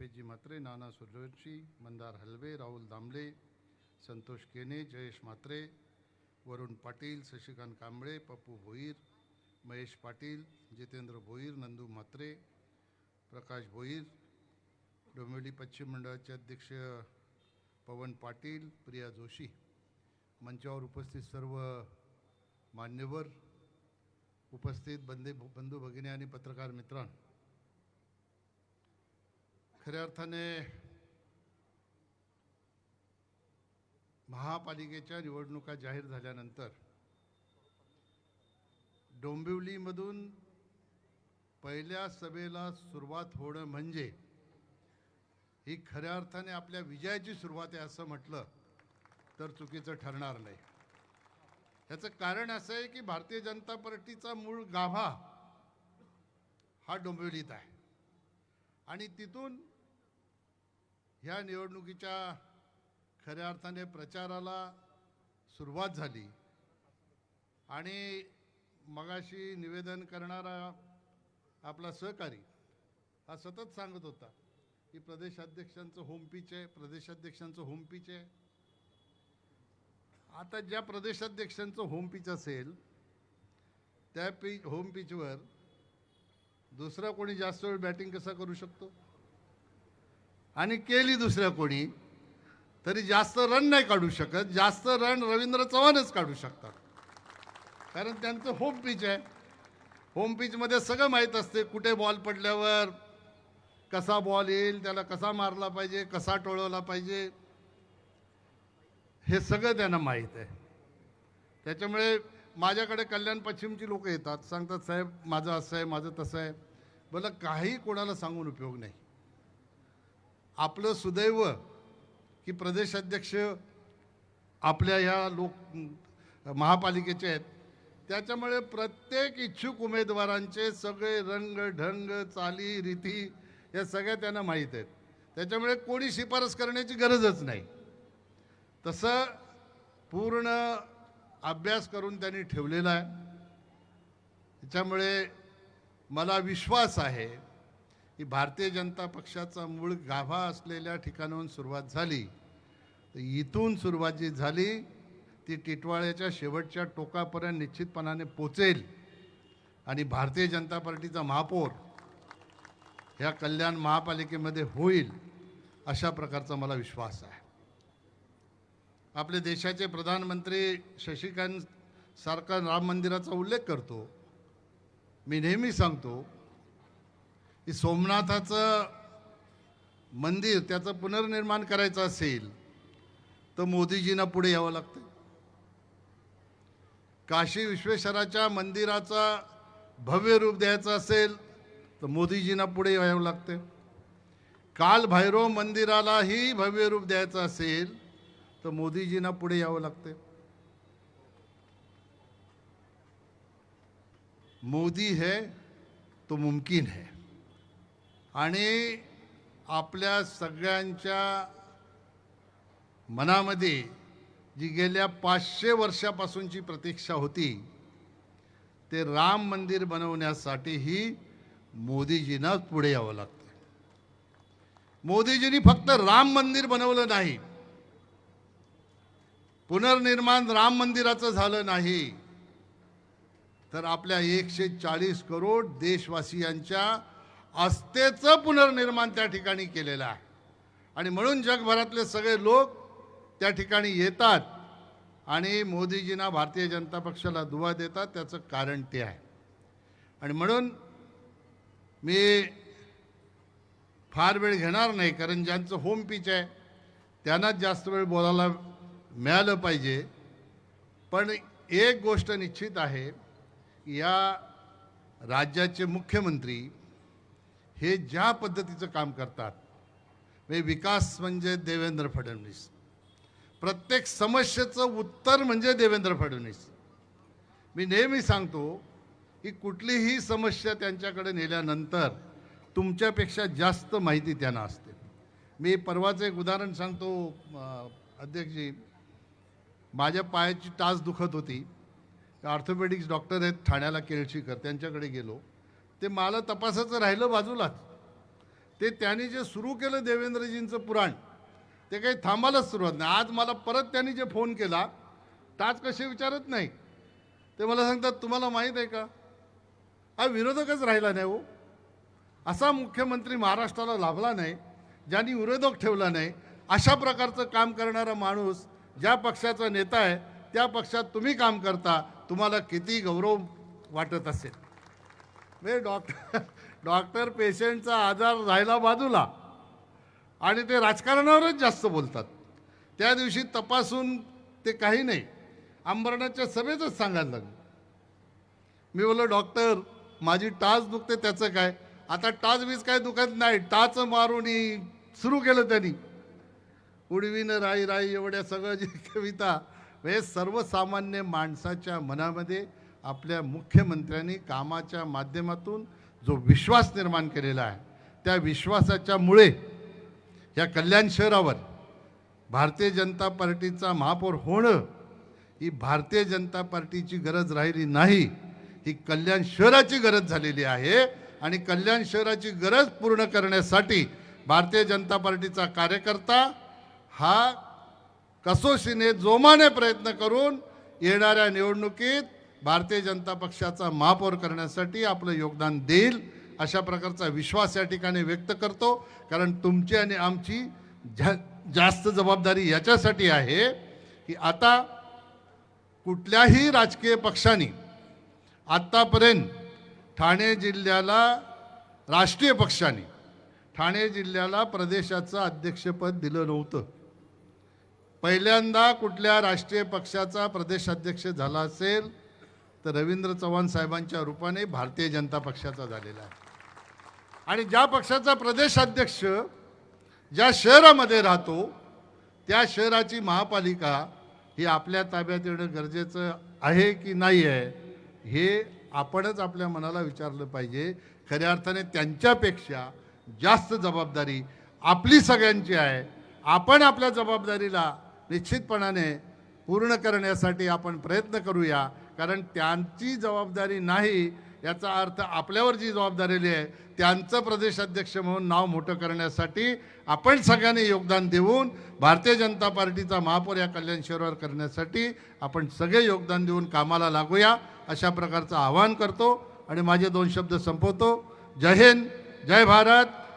दीपेशजी म्हात्रे, नाना सूर्यवंशी, मंदार हलवे, राहुल दामले, संतोष केने, जयेश म्हात्रे, वरुण पाटील, शशिकांत कांबळे, पप्पू भोईर, महेश पाटील, जितेंद्र भोईर, नंदू म्हात्रे, प्रकाश भोईर, डोंबिवली पश्चिम मंडळाचे अध्यक्ष पवन पाटील, प्रिया जोशी, मंचावर उपस्थित सर्व मान्यवर, उपस्थित बंधू भगिनी आणि पत्रकार मित्रांनो, खऱ्या अर्थाने महापालिकेच्या निवडणुका जाहीर झाल्यानंतर डोंबिवलीमधून पहिल्या सभेला सुरुवात होणं म्हणजे ही खऱ्या अर्थाने आपल्या विजयाची सुरुवात आहे असं म्हटलं तर चुकीचं ठरणार नाही। याचं कारण असं आहे की भारतीय जनता पार्टीचा मूळ गाभा हा डोंबिवलीत आहे आणि तिथून ह्या निवडणुकीच्या खऱ्या अर्थाने प्रचाराला सुरुवात झाली। आणि मगाशी निवेदन करणारा आपला सहकारी हा सतत सांगत होता की प्रदेशाध्यक्षांचं होम पिच आहे, प्रदेशाध्यक्षांचं होम पिच आहे। आता ज्या प्रदेशाध्यक्षांचं होम पिच असेल त्या होम पिचवर दुसरा कोणी जास्त वेळ बॅटिंग कसा करू शकतो, आणि केली दुसऱ्या कोणी तरी जास्त रन नाही काढू शकत। जास्त रन रवींद्र चव्हाणच काढू शकतात, कारण त्यांचं होम पिच आहे। होम पिचमध्ये सगळं माहीत असते, कुठे बॉल पडल्यावर कसा बॉल येईल, त्याला कसा मारला पाहिजे, कसा टोळवला पाहिजे, हे सगळं त्यांना माहीत आहे। त्याच्यामुळे माझ्याकडे कल्याण पश्चिमची लोक येतात, सांगतात साहेब माझं असं आहे, माझं तसं आहे। बोला काही कोणाला सांगून उपयोग नाही। आपलं सुदैव की प्रदेशाध्यक्ष आपल्या ह्या महापालिकेचे आहेत, त्याच्यामुळे प्रत्येक इच्छुक उमेदवारांचे सगळे रंग ढंग चाली रीती या सगळ्या त्यांना माहीत आहेत। त्याच्यामुळे कोणी शिफारस करण्याची गरजच नाही। तसं पूर्ण अभ्यास करून त्यांनी ठेवलेला आहे। त्याच्यामुळे मला विश्वास आहे की भारतीय जनता पक्षाचा मूळ गाभा असलेल्या ठिकाणाहून सुरुवात झाली तर इथून सुरुवात जी झाली ती टिटवाळ्याच्या शेवटच्या टोकापर्यंत निश्चितपणाने पोचेल आणि भारतीय जनता पार्टीचा महापौर ह्या कल्याण महापालिकेमध्ये होईल अशा प्रकारचा मला विश्वास आहे। आपले देशाचे प्रधानमंत्री शशिकांत सारखा राम मंदिराचा उल्लेख करतो। मी नेहमी सांगतो की सोमनाथाचं मंदिर त्याचं पुनर्निर्माण करायचं असेल तर मोदीजींना पुढे यावं लागतं। काशी विश्वेश्वराच्या मंदिराचा भव्य रूप द्यायचं असेल तर मोदीजींना पुढे यावं लागतं। काल भैरव मंदिरालाही भव्य रूप द्यायचं असेल तर मोदीजींना पुढे यावं लागतं। मोदी है तो मुमकिन है। आणि आपल्या सगळ्यांच्या मनामध्ये जी गेल्या 500 वर्षापासूनची प्रतीक्षा होती ते राम मंदिर बनवण्यासाठीही मोदीजींनाच पुढे यावं लागतं। मोदीजींनी फक्त राम मंदिर बनवलं नाही, पुनर्निर्माण राम मंदिराचं झालं नाही, तर आपल्या 140 करोड देशवासियांच्या आस्थेचं पुनर्निर्माण त्या ठिकाणी केलेलं आहे। आणि म्हणून जगभरातले सगळे लोक त्या ठिकाणी येतात आणि मोदीजींना भारतीय जनता पक्षाला दुवा देतात। त्याचं कारण ते आहे। आणि म्हणून मी फार वेळ घेणार नाही, कारण ज्यांचं होम पिच आहे त्यांनाच जास्त वेळ बोलायला मिळालं पाहिजे। पण एक गोष्ट निश्चित आहे, या राज्याचे मुख्यमंत्री हे ज्या पद्धतीचं काम करतात, विकास म्हणजे देवेंद्र फडणवीस, प्रत्येक समस्येचं उत्तर म्हणजे देवेंद्र फडणवीस। मी नेहमी सांगतो की कुठलीही समस्या त्यांच्याकडे नेल्यानंतर तुमच्यापेक्षा जास्त माहिती त्यांना असते। मी परवाचं एक उदाहरण सांगतो अध्यक्षजी। माझ्या पायाची टाच दुखत होती, ऑर्थोपेडिक्स डॉक्टर आहेत ठाण्याला केळशीकर, त्यांच्याकडे गेलो। ते मला तपासाचं राहिलं बाजूलाच, ते त्यांनी जे सुरू केलं देवेंद्रजींचं पुराण ते काही थांबायलाच सुरुवात नाही. आज मला परत त्यांनी जे फोन केला टाच कसे विचारत नाही, ते मला सांगतात तुम्हाला माहीत आहे का, हा विरोधकच राहिला नाही हो. असा मुख्यमंत्री महाराष्ट्राला लाभला नाही ज्यांनी विरोधक ठेवला नाही. अशा प्रकारचं काम करणारा माणूस ज्या पक्षाचा नेता आहे त्या पक्षात तुम्ही काम करता, तुम्हाला किती गौरव वाटत असेल. म्हणजे डॉक्टर पेशंटचा आजार राहिला बाजूला आणि ते राजकारणावरच जास्त बोलतात. त्या दिवशी तपासून ते काही नाही, अंबरनाथच्या सभेतच सांगायला लागलं. मी बोललो डॉक्टर माझी टाच दुखते त्याचं काय, आता टाच बीज काय दुखत नाही, टाच मारून सुरू केलं त्यांनी. उडवीनं राई राई एवढ्या सगळं जी कविता, हे सर्वसामान्य माणसाच्या मनामध्ये आपल्या मुख्यमंत्र्यांनी कामाच्या माध्यमातून जो विश्वास निर्माण केलेला आहे, त्या विश्वासाच्यामुळे या कल्याण शहरावर भारतीय जनता पार्टीचा महापौर होणं ही भारतीय जनता पार्टीची गरज राहिली नाही, ही कल्याण शहराची गरज झालेली आहे. आणि कल्याण शहराची गरज पूर्ण करण्यासाठी भारतीय जनता पार्टीचा कार्यकर्ता हा कसोशीने जोमाने प्रयत्न करून येणाऱ्या निवडणुकीत भारतीय जनता पक्षाचा महापौर करण्यासाठी आपलं योगदान देईल, अशा प्रकारचा विश्वास या ठिकाणी व्यक्त करतो. कारण तुमची आणि आमची जास्त जबाबदारी याच्यासाठी आहे की आता कुठल्याही राजकीय पक्षाने आत्तापर्यंत ठाणे जिल्ह्याला, राष्ट्रीय पक्षाने ठाणे जिल्ह्याला प्रदेशाचं अध्यक्षपद दिलं नव्हतं. पहिल्यांदा कुठल्या राष्ट्रीय पक्षाचा प्रदेशाध्यक्ष झाला असेल तर रवींद्र चव्हाण साहेबांच्या रूपाने भारतीय जनता पक्षाचा झालेला आहे. आणि ज्या पक्षाचा प्रदेशाध्यक्ष ज्या शहरामध्ये राहतो त्या शहराची महापालिका ही आपल्या ताब्यात येणं गरजेचं आहे की नाही आहे, हे आपणच आपल्या मनाला विचारलं पाहिजे. खऱ्या अर्थाने त्यांच्यापेक्षा जास्त जबाबदारी आपली सगळ्यांची आहे. आपण आपल्या जबाबदारीला निश्चितपणाने पूर्ण करण्यासाठी आपण प्रयत्न करूया. कारण त्यांची जबाबदारी नाही याचा अर्थ आपल्यावर जी जबाबदारी आहे त्यांचं प्रदेशाध्यक्ष म्हणून नाव मोठं करण्यासाठी आपण सगळ्यांनी योगदान देऊन भारतीय जनता पार्टीचा महापौर या कल्याण शहरावर करण्यासाठी आपण सगळे योगदान देऊन कामाला लागूया, अशा प्रकारचं आवाहन करतो आणि माझे 2 शब्द संपवतो. जय हिंद, जय भारत.